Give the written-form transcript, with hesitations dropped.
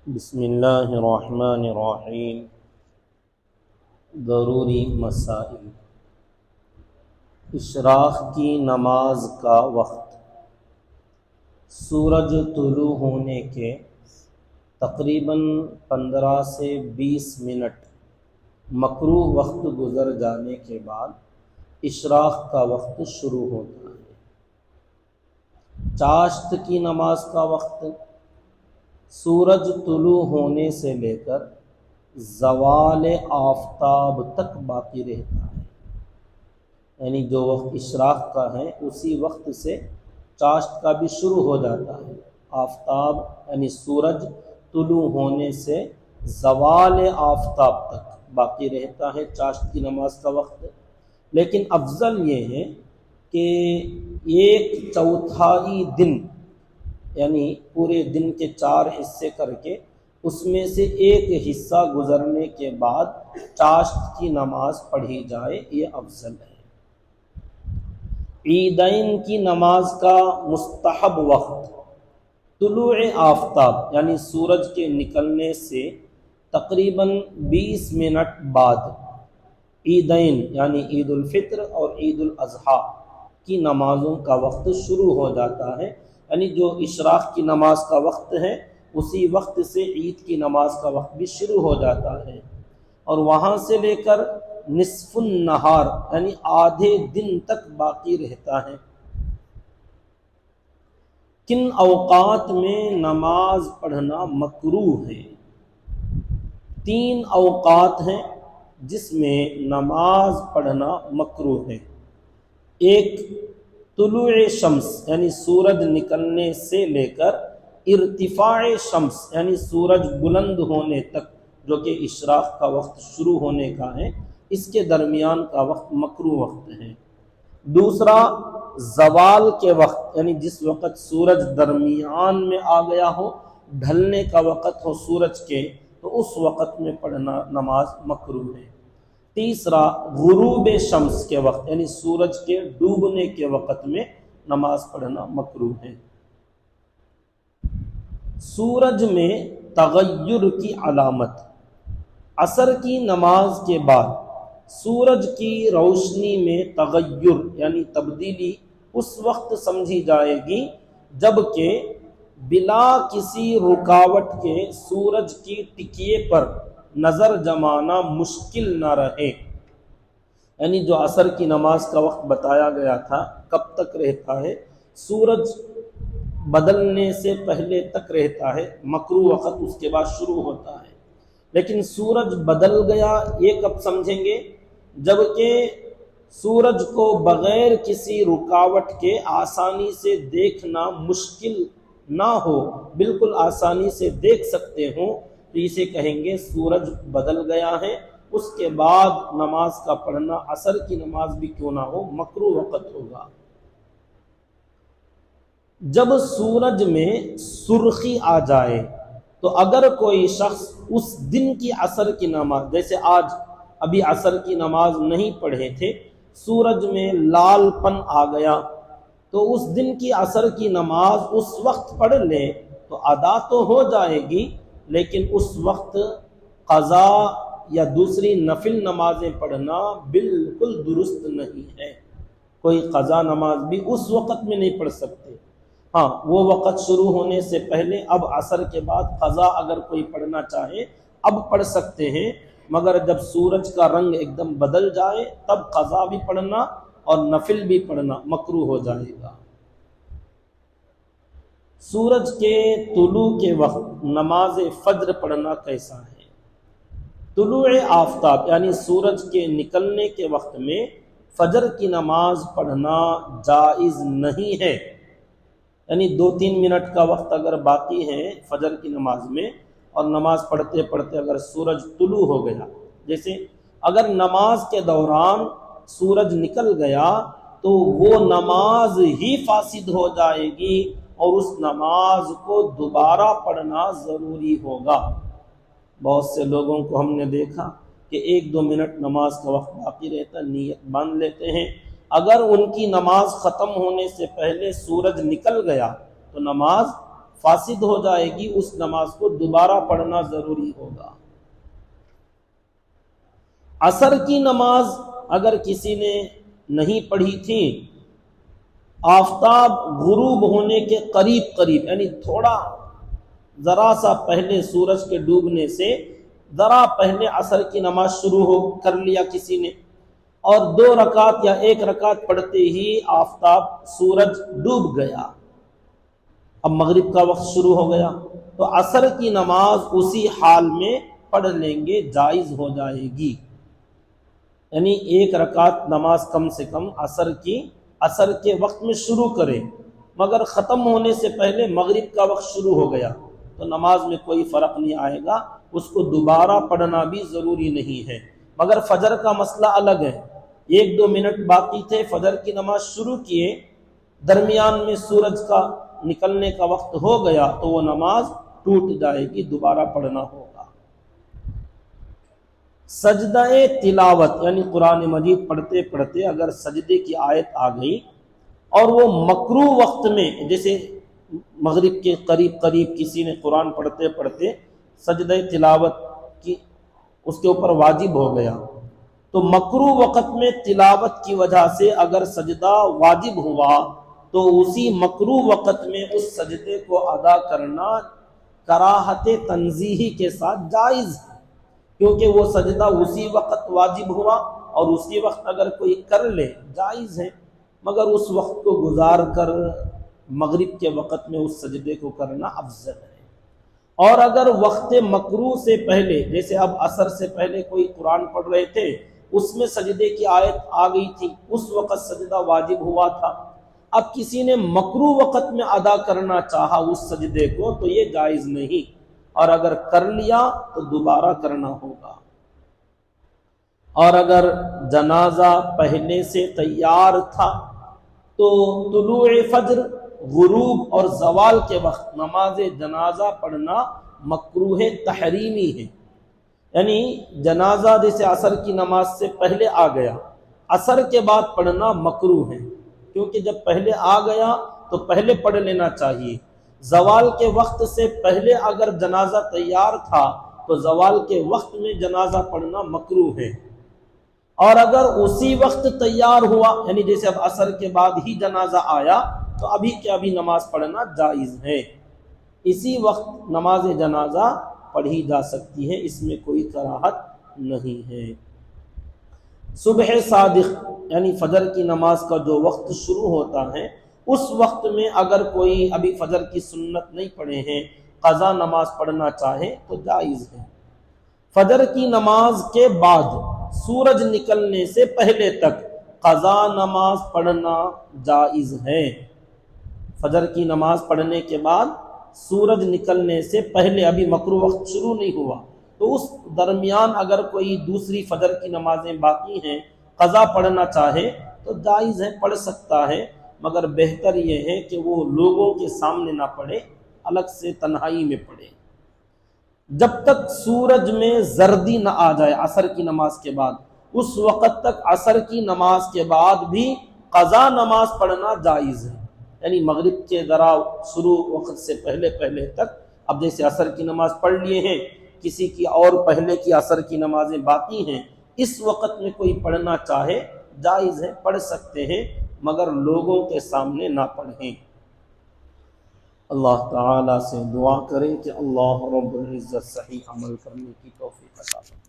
بسم اللہ الرحمن الرحیم۔ ضروری مسائل۔ اشراق کی نماز کا وقت سورج طلوع ہونے کے تقریباً 15 سے 20 منٹ مکروہ وقت گزر جانے کے بعد اشراق کا وقت شروع ہوتا ہے۔ چاشت کی نماز کا وقت سورج طلوع ہونے سے لے کر زوال آفتاب تک باقی رہتا ہے، یعنی جو وقت اشراق کا ہے اسی وقت سے چاشت کا بھی شروع ہو جاتا ہے۔ آفتاب یعنی سورج طلوع ہونے سے زوال آفتاب تک باقی رہتا ہے چاشت کی نماز کا وقت۔ لیکن افضل یہ ہے کہ 1/4 دن، یعنی پورے دن کے 4 حصے کر کے اس میں سے ایک حصہ گزرنے کے بعد چاشت کی نماز پڑھی جائے، یہ افضل ہے۔ عیدین کی نماز کا مستحب وقت طلوع آفتاب یعنی سورج کے نکلنے سے تقریباً 20 منٹ بعد عیدین یعنی عید الفطر اور عید الاضحیٰ کی نمازوں کا وقت شروع ہو جاتا ہے، یعنی جو اشراق کی نماز کا وقت ہے اسی وقت سے عید کی نماز کا وقت بھی شروع ہو جاتا ہے، اور وہاں سے لے کر نصف النہار یعنی آدھے دن تک باقی رہتا ہے۔ کن اوقات میں نماز پڑھنا مکروہ ہے؟ 3 اوقات ہیں جس میں نماز پڑھنا مکروہ ہے۔ ایک طلوع شمس یعنی سورج نکلنے سے لے کر ارتفاع شمس یعنی سورج بلند ہونے تک، جو کہ اشراق کا وقت شروع ہونے کا ہے، اس کے درمیان کا وقت مکروہ وقت ہے۔ دوسرا زوال کے وقت یعنی جس وقت سورج درمیان میں آ گیا ہو، ڈھلنے کا وقت ہو سورج کے، تو اس وقت میں پڑھنا نماز مکروہ ہے۔ تیسرا غروب شمس کے وقت یعنی سورج کے ڈوبنے کے وقت میں نماز پڑھنا مکروہ ہے۔ سورج میں تغیر کی علامت عصر کی نماز کے بعد سورج کی روشنی میں تغیر یعنی تبدیلی اس وقت سمجھی جائے گی جب کہ بلا کسی رکاوٹ کے سورج کی ٹکیے پر نظر جمانا مشکل نہ رہے، یعنی جو عصر کی نماز کا وقت بتایا گیا تھا کب تک رہتا ہے؟ سورج بدلنے سے پہلے تک رہتا ہے، مکروہ وقت اس کے بعد شروع ہوتا ہے۔ لیکن سورج بدل گیا یہ کب سمجھیں گے؟ جبکہ سورج کو بغیر کسی رکاوٹ کے آسانی سے دیکھنا مشکل نہ ہو، بالکل آسانی سے دیکھ سکتے ہوں، تو اسے کہیں گے سورج بدل گیا ہے۔ اس کے بعد نماز کا پڑھنا عصر کی نماز بھی کیوں نہ ہو مکروہ وقت ہوگا۔ جب سورج میں سرخی آ جائے تو اگر کوئی شخص اس دن کی عصر کی نماز، جیسے آج ابھی عصر کی نماز نہیں پڑھے تھے، سورج میں لال پن آ گیا، تو اس دن کی عصر کی نماز اس وقت پڑھ لے تو ادا تو ہو جائے گی، لیکن اس وقت قضا یا دوسری نفل نمازیں پڑھنا بالکل درست نہیں ہے۔ کوئی قضا نماز بھی اس وقت میں نہیں پڑھ سکتے۔ ہاں، وہ وقت شروع ہونے سے پہلے اب عصر کے بعد قضا اگر کوئی پڑھنا چاہے اب پڑھ سکتے ہیں، مگر جب سورج کا رنگ ایک دم بدل جائے تب قضا بھی پڑھنا اور نفل بھی پڑھنا مکروہ ہو جائے گا۔ سورج کے طلوع کے وقت نماز فجر پڑھنا کیسا ہے؟ طلوع آفتاب یعنی سورج کے نکلنے کے وقت میں فجر کی نماز پڑھنا جائز نہیں ہے، یعنی 2-3 منٹ کا وقت اگر باقی ہے فجر کی نماز میں اور نماز پڑھتے پڑھتے اگر سورج طلوع ہو گیا، جیسے اگر نماز کے دوران سورج نکل گیا تو وہ نماز ہی فاسد ہو جائے گی اور اس نماز کو دوبارہ پڑھنا ضروری ہوگا۔ بہت سے لوگوں کو ہم نے دیکھا کہ 1-2 منٹ نماز کا وقت باقی رہتا، نیت باندھ لیتے ہیں، اگر ان کی نماز ختم ہونے سے پہلے سورج نکل گیا تو نماز فاسد ہو جائے گی، اس نماز کو دوبارہ پڑھنا ضروری ہوگا۔ عصر کی نماز اگر کسی نے نہیں پڑھی تھی، آفتاب غروب ہونے کے قریب یعنی تھوڑا ذرا سا پہلے سورج کے ڈوبنے سے ذرا پہلے عصر کی نماز شروع کر لیا کسی نے، اور 2 رکعت یا 1 رکعت پڑھتے ہی آفتاب سورج ڈوب گیا، اب مغرب کا وقت شروع ہو گیا، تو عصر کی نماز اسی حال میں پڑھ لیں گے، جائز ہو جائے گی۔ یعنی 1 رکعت نماز کم سے کم عصر کے وقت میں شروع کرے، مگر ختم ہونے سے پہلے مغرب کا وقت شروع ہو گیا تو نماز میں کوئی فرق نہیں آئے گا، اس کو دوبارہ پڑھنا بھی ضروری نہیں ہے۔ مگر فجر کا مسئلہ الگ ہے، 1-2 منٹ باقی تھے، فجر کی نماز شروع کیے، درمیان میں سورج کا نکلنے کا وقت ہو گیا تو وہ نماز ٹوٹ جائے گی، دوبارہ پڑھنا ہوگا۔ سجدہ تلاوت یعنی قرآن مجید پڑھتے پڑھتے اگر سجدے کی آیت آ گئی اور وہ مکروہ وقت میں، جیسے مغرب کے قریب کسی نے قرآن پڑھتے پڑھتے سجدہ تلاوت کی اس کے اوپر واجب ہو گیا، تو مکروہ وقت میں تلاوت کی وجہ سے اگر سجدہ واجب ہوا تو اسی مکروہ وقت میں اس سجدے کو ادا کرنا کراہت تنزیہی کے ساتھ جائز ہے، کیونکہ وہ سجدہ اسی وقت واجب ہوا اور اسی وقت اگر کوئی کر لے جائز ہے، مگر اس وقت کو گزار کر مغرب کے وقت میں اس سجدے کو کرنا افضل ہے۔ اور اگر وقت مکروہ سے پہلے، جیسے اب عصر سے پہلے کوئی قرآن پڑھ رہے تھے، اس میں سجدے کی آیت آ گئی تھی، اس وقت سجدہ واجب ہوا تھا، اب کسی نے مکروہ وقت میں ادا کرنا چاہا اس سجدے کو تو یہ جائز نہیں، اور اگر کر لیا تو دوبارہ کرنا ہوگا۔ اور اگر جنازہ پہلے سے تیار تھا تو طلوع فجر، غروب اور زوال کے وقت نماز جنازہ پڑھنا مکروہ تحریمی ہے، یعنی جنازہ جیسے عصر کی نماز سے پہلے آ گیا، عصر کے بعد پڑھنا مکروہ ہے، کیونکہ جب پہلے آ گیا تو پہلے پڑھ لینا چاہیے۔ زوال کے وقت سے پہلے اگر جنازہ تیار تھا تو زوال کے وقت میں جنازہ پڑھنا مکروہ ہے، اور اگر اسی وقت تیار ہوا، یعنی جیسے اب عصر کے بعد ہی جنازہ آیا تو ابھی کے ابھی نماز پڑھنا جائز ہے، اسی وقت نماز جنازہ پڑھی جا سکتی ہے، اس میں کوئی کراہت نہیں ہے۔ صبح صادق یعنی فجر کی نماز کا جو وقت شروع ہوتا ہے، اس وقت میں اگر کوئی ابھی فجر کی سنت نہیں پڑھے ہیں، قضا نماز پڑھنا چاہے تو جائز ہے۔ فجر کی نماز کے بعد سورج نکلنے سے پہلے تک قضا نماز پڑھنا جائز ہے۔ فجر کی نماز پڑھنے کے بعد سورج نکلنے سے پہلے، ابھی مکروہ وقت شروع نہیں ہوا، تو اس درمیان اگر کوئی دوسری فجر کی نمازیں باقی ہیں، قضا پڑھنا چاہے تو جائز ہے، پڑھ سکتا ہے، مگر بہتر یہ ہے کہ وہ لوگوں کے سامنے نہ پڑھے، الگ سے تنہائی میں پڑھے۔ جب تک سورج میں زردی نہ آ جائے عصر کی نماز کے بعد، اس وقت تک عصر کی نماز کے بعد بھی قضا نماز پڑھنا جائز ہے، یعنی مغرب کے ذرا شروع وقت سے پہلے تک، اب جیسے عصر کی نماز پڑھ لیے ہیں، کسی کی اور پہلے کی عصر کی نمازیں باقی ہیں، اس وقت میں کوئی پڑھنا چاہے جائز ہے، پڑھ سکتے ہیں، مگر لوگوں کے سامنے نہ پڑھیں۔ اللہ تعالیٰ سے دعا کریں کہ اللہ رب العزت صحیح عمل کرنے کی توفیق عطا فرمائے۔